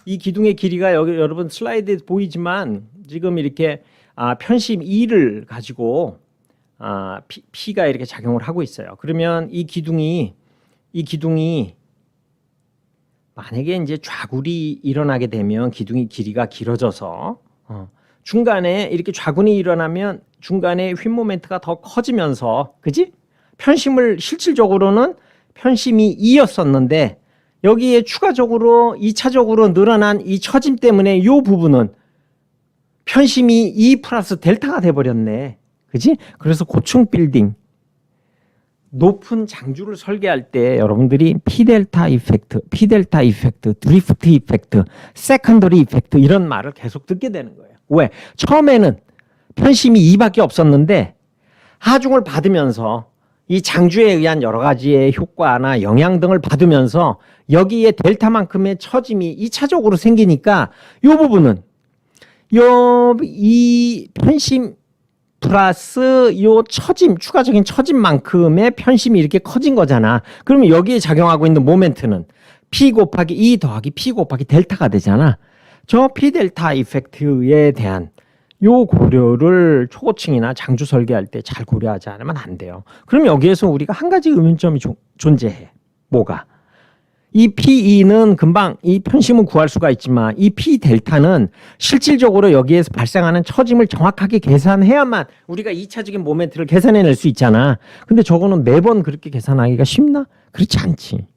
이 기둥의 길이가 여기 여러분 슬라이드에 보이지만 지금 이렇게 편심 2를 가지고 P가 이렇게 작용을 하고 있어요. 그러면 이 기둥이 만약에 이제 좌굴이 일어나게 되면 기둥이 길이가 길어져서 중간에 이렇게 좌군이 일어나면 중간에 휨 모멘트가 더 커지면서 그지? 편심을 실질적으로는 편심이 2였었는데 여기에 추가적으로 2차적으로 늘어난 이 처짐 때문에 이 부분은 편심이 2 플러스 델타가 돼버렸네. 그지? 그래서 고층 빌딩 높은 장주를 설계할 때 여러분들이 P델타 이펙트, 드리프트 이펙트, 세컨더리 이펙트 이런 말을 계속 듣게 되는 거예요. 왜? 처음에는 편심이 2밖에 없었는데 하중을 받으면서 이 장주에 의한 여러 가지의 효과나 영향 등을 받으면서 여기에 델타만큼의 처짐이 2차적으로 생기니까 이 부분은 이 편심 플러스 요 처짐, 추가적인 처짐만큼의 편심이 이렇게 커진 거잖아. 그러면 여기에 작용하고 있는 모멘트는 P 곱하기 E 더하기 P 곱하기 델타가 되잖아. 저 P 델타 이펙트에 대한 요 고려를 초고층이나 장주 설계할 때 잘 고려하지 않으면 안 돼요. 그럼 여기에서 우리가 한 가지 의문점이 존재해. 뭐가? 이 PE는 금방 이 편심은 구할 수가 있지만 이 P 델타는 실질적으로 여기에서 발생하는 처짐을 정확하게 계산해야만 우리가 2차적인 모멘트를 계산해낼 수 있잖아. 근데 저거는 매번 그렇게 계산하기가 쉽나? 그렇지 않지.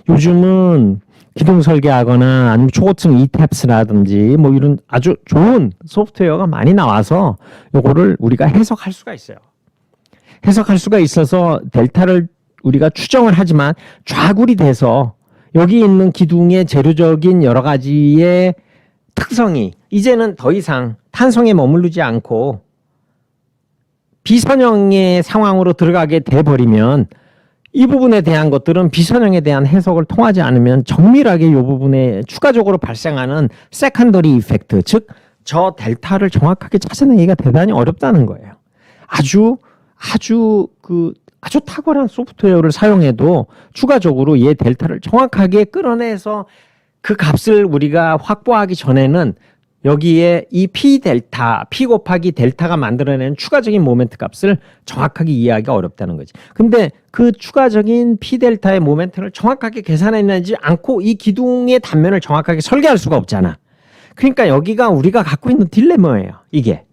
요즘은 기둥 설계하거나 아니면 초고층 ETAPS라든지 뭐 이런 아주 좋은 소프트웨어가 많이 나와서 요거를 우리가 해석할 수가 있어요. 해석할 수가 있어서 델타를 우리가 추정을 하지만 좌굴이 돼서 여기 있는 기둥의 재료적인 여러 가지의 특성이 이제는 더 이상 탄성에 머무르지 않고 비선형의 상황으로 들어가게 돼버리면 이 부분에 대한 것들은 비선형에 대한 해석을 통하지 않으면 정밀하게 이 부분에 추가적으로 발생하는 세컨더리 이펙트, 즉 저 델타를 정확하게 찾아내기가 대단히 어렵다는 거예요. 아주 탁월한 소프트웨어를 사용해도 추가적으로 얘 델타를 정확하게 끌어내서 그 값을 우리가 확보하기 전에는 여기에 이 P 델타, P 곱하기 델타가 만들어내는 추가적인 모멘트 값을 정확하게 이해하기가 어렵다는 거지. 근데 그 추가적인 P 델타의 모멘트를 정확하게 계산해내지 않고 이 기둥의 단면을 정확하게 설계할 수가 없잖아. 그러니까 여기가 우리가 갖고 있는 딜레마예요. 이게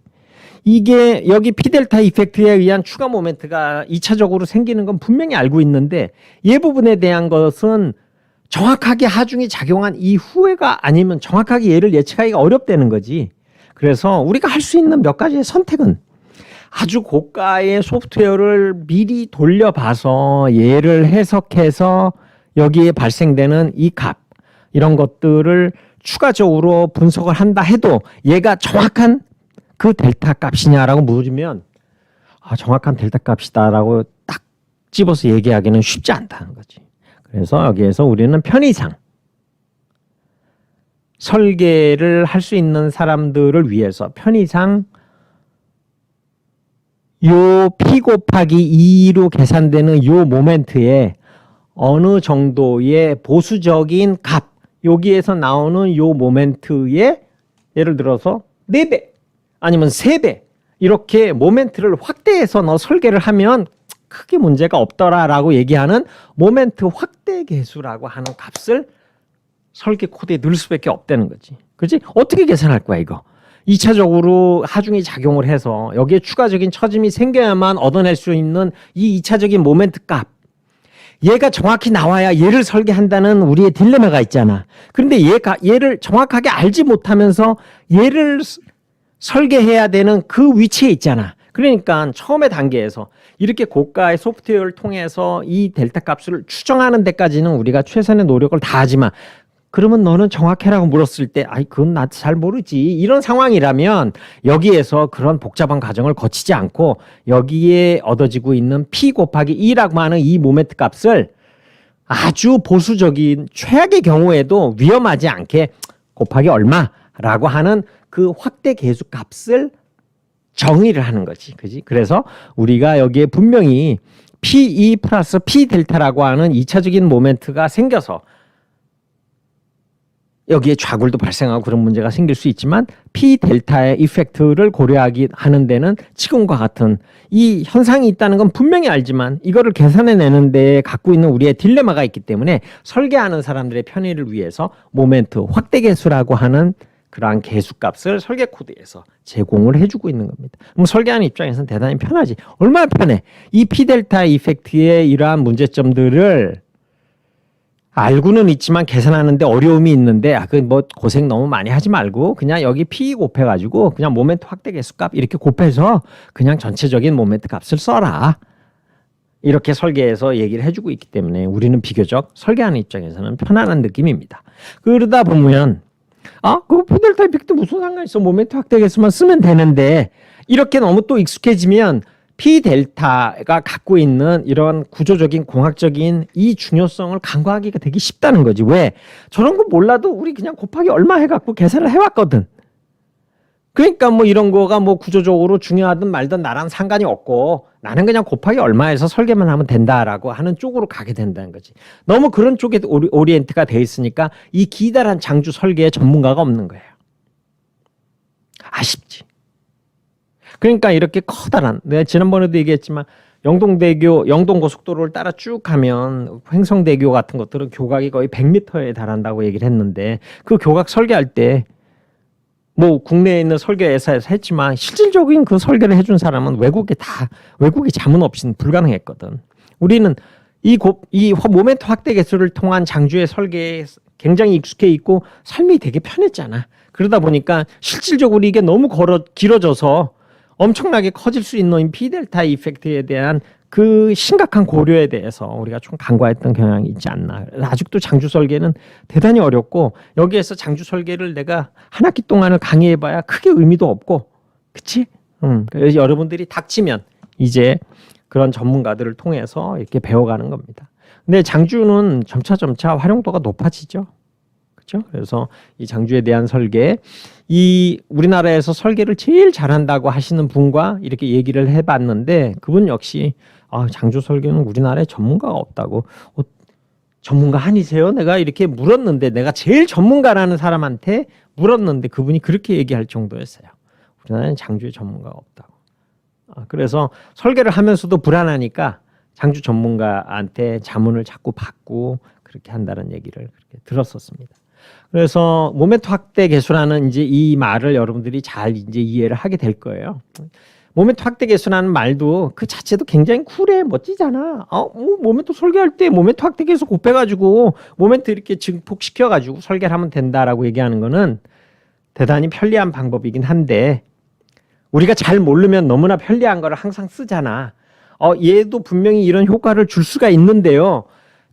여기 P 델타 이펙트에 의한 추가 모멘트가 2차적으로 생기는 건 분명히 알고 있는데 이 부분에 대한 것은 정확하게 하중이 작용한 이후에가 아니면 정확하게 얘를 예측하기가 어렵다는 거지. 그래서 우리가 할 수 있는 몇 가지의 선택은 아주 고가의 소프트웨어를 미리 돌려봐서 얘를 해석해서 여기에 발생되는 이 값 이런 것들을 추가적으로 분석을 한다 해도 얘가 정확한 그 델타 값이냐라고 물으면 정확한 델타 값이다라고 딱 집어서 얘기하기는 쉽지 않다는 거지. 그래서 여기에서 우리는 편의상 설계를 할 수 있는 사람들을 위해서 편의상 요 P 곱하기 2로 계산되는 요 모멘트에 어느 정도의 보수적인 값 여기에서 나오는 요 모멘트에 예를 들어서 4배 아니면 3배 이렇게 모멘트를 확대해서 너 설계를 하면 크게 문제가 없더라라고 얘기하는 모멘트 확대 계수라고 하는 값을 설계 코드에 넣을 수밖에 없다는 거지. 그렇지? 어떻게 계산할 거야 이거? 2차적으로 하중이 작용을 해서 여기에 추가적인 처짐이 생겨야만 얻어낼 수 있는 이 2차적인 모멘트 값. 얘가 정확히 나와야 얘를 설계한다는 우리의 딜레마가 있잖아. 그런데 얘를 정확하게 알지 못하면서 얘를 설계해야 되는 그 위치에 있잖아. 그러니까 처음의 단계에서 이렇게 고가의 소프트웨어를 통해서 이 델타 값을 추정하는 데까지는 우리가 최선의 노력을 다하지만 그러면 너는 정확해라고 물었을 때 그건 나 잘 모르지 이런 상황이라면 여기에서 그런 복잡한 과정을 거치지 않고 여기에 얻어지고 있는 P 곱하기 2라고 하는 이 모멘트 값을 아주 보수적인 최악의 경우에도 위험하지 않게 곱하기 얼마라고 하는 그 확대 계수 값을 정의를 하는 거지. 그지? 그래서 우리가 여기에 분명히 PE 플러스 P 델타라고 하는 2차적인 모멘트가 생겨서 여기에 좌굴도 발생하고 그런 문제가 생길 수 있지만 P 델타의 이펙트를 고려하기 하는 데는 지금과 같은 이 현상이 있다는 건 분명히 알지만 이거를 계산해내는 데 갖고 있는 우리의 딜레마가 있기 때문에 설계하는 사람들의 편의를 위해서 모멘트 확대계수라고 하는 그러한 계수값을 설계 코드에서 제공을 해주고 있는 겁니다. 그럼 설계하는 입장에서는 대단히 편하지. 얼마나 편해. 이 P 델타 이펙트의 이러한 문제점들을 알고는 있지만 계산하는데 어려움이 있는데 그 뭐 고생 너무 많이 하지 말고 그냥 여기 P 곱해가지고 그냥 모멘트 확대 계수값 이렇게 곱해서 그냥 전체적인 모멘트 값을 써라. 이렇게 설계해서 얘기를 해주고 있기 때문에 우리는 비교적 설계하는 입장에서는 편안한 느낌입니다. 그러다 보면 그 P 델타 이펙트 무슨 상관 있어? 모멘트 확대 계수만 쓰면 되는데 이렇게 너무 또 익숙해지면 P 델타가 갖고 있는 이런 구조적인 공학적인 이 중요성을 간과하기가 되게 쉽다는 거지. 왜? 저런 거 몰라도 우리 그냥 곱하기 얼마 해갖고 계산을 해왔거든. 그러니까 뭐 이런 거가 뭐 구조적으로 중요하든 말든 나랑 상관이 없고 나는 그냥 곱하기 얼마 해서 설계만 하면 된다라고 하는 쪽으로 가게 된다는 거지. 너무 그런 쪽에 오리엔트가 돼 있으니까 이 기다란 장주 설계에 전문가가 없는 거예요. 아쉽지. 그러니까 이렇게 커다란, 내가 지난번에도 얘기했지만 영동대교, 영동고속도로를 따라 쭉 가면 횡성대교 같은 것들은 교각이 거의 100m에 달한다고 얘기를 했는데 그 교각 설계할 때 뭐 국내에 있는 설계 회사에서 했지만 실질적인 그 설계를 해준 사람은 외국이 자문 없이는 불가능했거든. 우리는 이 모멘트 확대 계수를 통한 장주의 설계에 굉장히 익숙해 있고 삶이 되게 편했잖아. 그러다 보니까 실질적으로 이게 너무 길어져서 엄청나게 커질 수 있는 P 델타 이펙트에 대한 그 심각한 고려에 대해서 우리가 좀 간과했던 경향이 있지 않나. 아직도 장주 설계는 대단히 어렵고 여기에서 장주 설계를 내가 한 학기 동안을 강의해봐야 크게 의미도 없고, 그치? 그래서 여러분들이 닥치면 이제 그런 전문가들을 통해서 이렇게 배워가는 겁니다. 근데 장주는 점차 활용도가 높아지죠. 그렇죠? 그래서 이 장주에 대한 설계, 이 우리나라에서 설계를 제일 잘한다고 하시는 분과 이렇게 얘기를 해봤는데 그분 역시 장주 설계는 우리나라에 전문가가 없다고. 전문가 아니세요? 내가 이렇게 물었는데, 내가 제일 전문가라는 사람한테 물었는데 그분이 그렇게 얘기할 정도였어요. 우리나라에는 장주에 전문가가 없다고. 그래서 설계를 하면서도 불안하니까 장주 전문가한테 자문을 자꾸 받고 그렇게 한다는 얘기를 그렇게 들었었습니다. 그래서 모멘트 확대 계수라는 이제 이 말을 여러분들이 잘 이제 이해를 하게 될 거예요. 모멘트 확대 계수라는 말도 그 자체도 굉장히 쿨해, 멋지잖아. 모멘트 설계할 때 모멘트 확대 계수 곱해가지고 모멘트 이렇게 증폭시켜가지고 설계를 하면 된다라고 얘기하는 거는 대단히 편리한 방법이긴 한데 우리가 잘 모르면 너무나 편리한 거를 항상 쓰잖아. 얘도 분명히 이런 효과를 줄 수가 있는데요.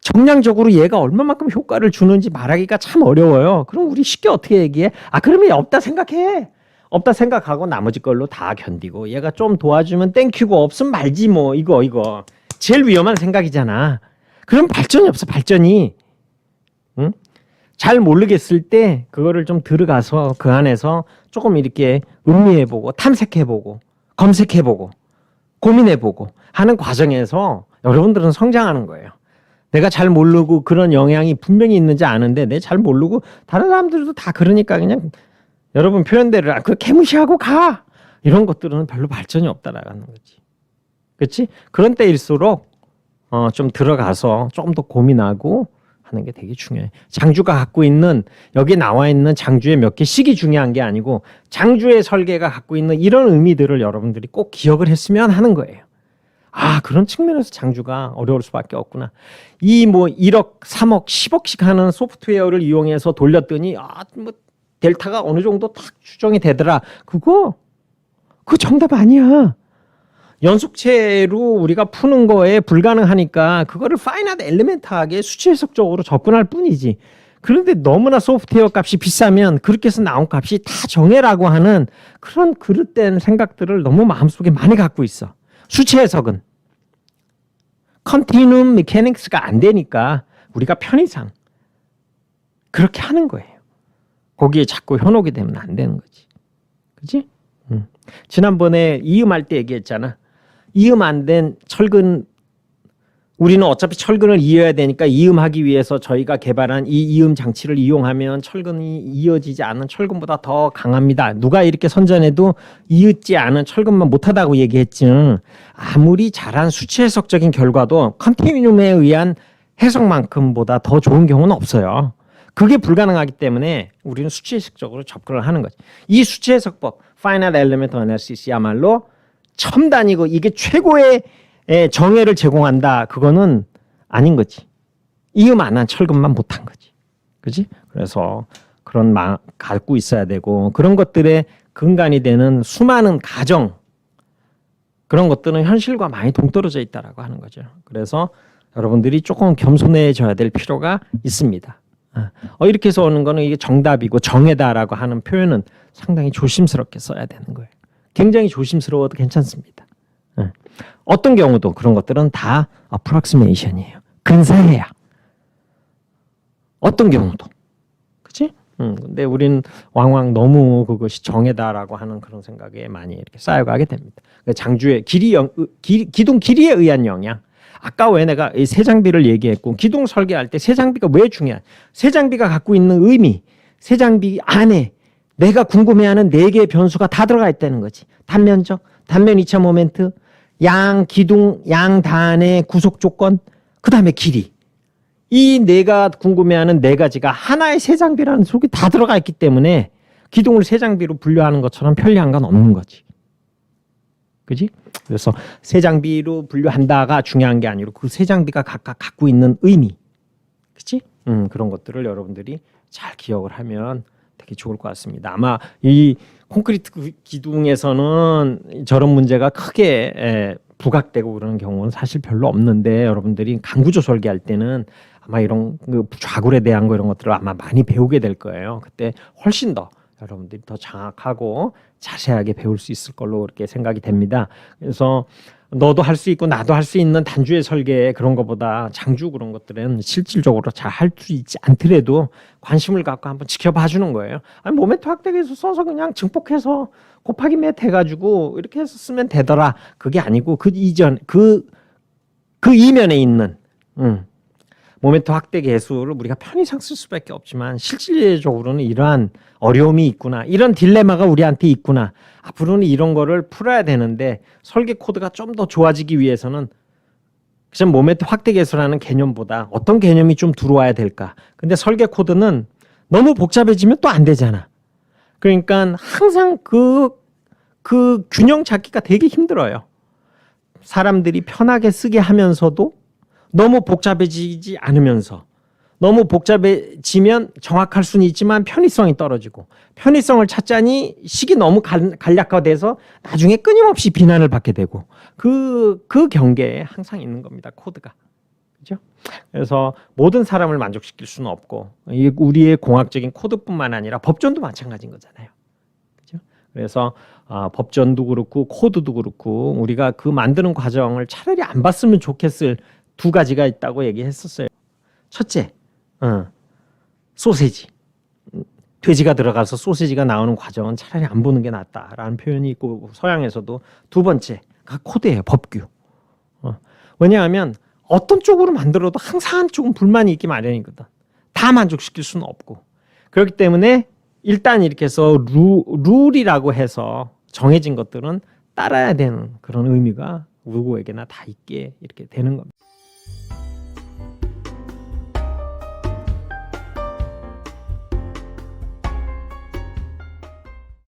정량적으로 얘가 얼마만큼 효과를 주는지 말하기가 참 어려워요. 그럼 우리 쉽게 어떻게 얘기해? 그러면 없다 생각해. 없다 생각하고 나머지 걸로 다 견디고 얘가 좀 도와주면 땡큐고 없으면 말지 뭐. 이거 제일 위험한 생각이잖아. 그럼 발전이 없어, 발전이. 응? 잘 모르겠을 때 그거를 좀 들어가서 그 안에서 조금 이렇게 음미해보고 탐색해보고 검색해보고 고민해보고 하는 과정에서 여러분들은 성장하는 거예요. 내가 잘 모르고 그런 영향이 분명히 있는지 아는데 내가 잘 모르고 다른 사람들도 다 그러니까 그냥 여러분 표현대로 그 개무시하고 가. 이런 것들은 별로 발전이 없다라는 거지. 그렇지? 그런 때일수록 좀 들어가서 좀 더 고민하고 하는 게 되게 중요해. 장주가 갖고 있는 여기 나와 있는 장주의 몇 개씩이 중요한 게 아니고 장주의 설계가 갖고 있는 이런 의미들을 여러분들이 꼭 기억을 했으면 하는 거예요. 그런 측면에서 장주가 어려울 수밖에 없구나. 이 뭐 1억, 3억, 10억씩 하는 소프트웨어를 이용해서 돌렸더니 뭐 델타가 어느 정도 딱 추정이 되더라. 그거 정답 아니야. 연속체로 우리가 푸는 거에 불가능하니까 그거를 파이나트 엘리멘트하게 수치 해석적으로 접근할 뿐이지. 그런데 너무나 소프트웨어 값이 비싸면 그렇게 해서 나온 값이 다 정해라고 하는 그런 그릇된 생각들을 너무 마음속에 많이 갖고 있어. 수치 해석은 컨티뉴엄 메케닉스가 안 되니까 우리가 편의상 그렇게 하는 거예요. 거기에 자꾸 현혹이 되면 안 되는 거지. 그치? 지난번에 이음할 때 얘기했잖아. 이음 안 된 철근 우리는 어차피 철근을 이어야 되니까 이음하기 위해서 저희가 개발한 이 이음 장치를 이용하면 철근이 이어지지 않은 철근보다 더 강합니다. 누가 이렇게 선전해도 이어지 않은 철근만 못하다고 얘기했지는 아무리 잘한 수치 해석적인 결과도 컨티뉴움에 의한 해석만큼보다 더 좋은 경우는 없어요. 그게 불가능하기 때문에 우리는 수치 해석적으로 접근을 하는 거지. 이 수치 해석법, Finite Element Analysis야말로 첨단이고 이게 최고의 정의를 제공한다. 그거는 아닌 거지. 이음 안 한 철근만 못한 거지. 그지? 그래서 그런 마음 갖고 있어야 되고 그런 것들의 근간이 되는 수많은 가정 그런 것들은 현실과 많이 동떨어져 있다라고 하는 거죠. 그래서 여러분들이 조금 겸손해져야 될 필요가 있습니다. 이렇게 해서 오는 거는 이게 정답이고 정해다라고 하는 표현은 상당히 조심스럽게 써야 되는 거예요. 굉장히 조심스러워도 괜찮습니다. 어떤 경우도 그런 것들은 다 approximation이에요. 근사해야. 어떤 경우도. 그치? 근데 우리는 왕왕 너무 그것이 정해다라고 하는 그런 생각에 많이 이렇게 쌓여가게 됩니다. 장주의 기둥 길이에 의한 영향. 아까 왜 내가 이 새 장비를 얘기했고 기둥 설계할 때 새 장비가 왜 중요한? 새 장비가 갖고 있는 의미, 새 장비 안에 내가 궁금해하는 4개의 변수가 다 들어가 있다는 거지. 단면적, 단면 이차 모멘트, 양 기둥, 양 단의 구속 조건, 그 다음에 길이. 이 내가 궁금해하는 4가지가 하나의 새 장비라는 속에 다 들어가 있기 때문에 기둥을 새 장비로 분류하는 것처럼 편리한 건 없는 거지. 그지? 그래서 새 장비로 분류한다가 중요한 게 아니고 그 새 장비가 각각 갖고 있는 의미. 그치? 그런 것들을 여러분들이 잘 기억을 하면 되게 좋을 것 같습니다. 아마 이 콘크리트 기둥에서는 저런 문제가 크게 부각되고 그러는 경우는 사실 별로 없는데 여러분들이 강구조 설계할 때는 아마 이런 좌굴에 대한 거 이런 것들을 아마 많이 배우게 될 거예요. 그때 훨씬 더 여러분들이 더 장악하고 자세하게 배울 수 있을 걸로 그렇게 생각이 됩니다. 그래서 너도 할 수 있고 나도 할 수 있는 단주의 설계 그런 것보다 장주 그런 것들은 실질적으로 잘 할 수 있지 않더라도 관심을 갖고 한번 지켜봐 주는 거예요. 아니 모멘트 확대기에서 써서 그냥 증폭해서 곱하기 몇 해가지고 이렇게 해서 쓰면 되더라. 그게 아니고 그 이전 그 이면에 있는 모멘트 확대 계수를 우리가 편의상 쓸 수밖에 없지만 실질적으로는 이러한 어려움이 있구나. 이런 딜레마가 우리한테 있구나. 앞으로는 이런 거를 풀어야 되는데 설계 코드가 좀 더 좋아지기 위해서는 그냥 모멘트 확대 계수라는 개념보다 어떤 개념이 좀 들어와야 될까. 근데 설계 코드는 너무 복잡해지면 또 안 되잖아. 그러니까 항상 그 균형 찾기가 되게 힘들어요. 사람들이 편하게 쓰게 하면서도 너무 복잡해지지 않으면서 너무 복잡해지면 정확할 수는 있지만 편의성이 떨어지고 편의성을 찾자니 식이 너무 간략화돼서 나중에 끊임없이 비난을 받게 되고 그 경계에 항상 있는 겁니다. 코드가. 그죠? 그래서 모든 사람을 만족시킬 수는 없고 우리의 공학적인 코드뿐만 아니라 법전도 마찬가지인 거잖아요. 그죠? 그래서 법전도 그렇고 코드도 그렇고 우리가 그 만드는 과정을 차라리 안 봤으면 좋겠을 2가지가 있다고 얘기했었어요. 첫째, 소세지. 돼지가 들어가서 소세지가 나오는 과정은 차라리 안 보는 게 낫다라는 표현이 있고 서양에서도 2번째가 코드예요. 법규. 왜냐하면 어떤 쪽으로 만들어도 항상 한쪽은 불만이 있기 마련이거든. 다 만족시킬 수는 없고. 그렇기 때문에 일단 이렇게 해서 룰이라고 해서 정해진 것들은 따라야 되는 그런 의미가 누구에게나 다 있게 이렇게 되는 겁니다.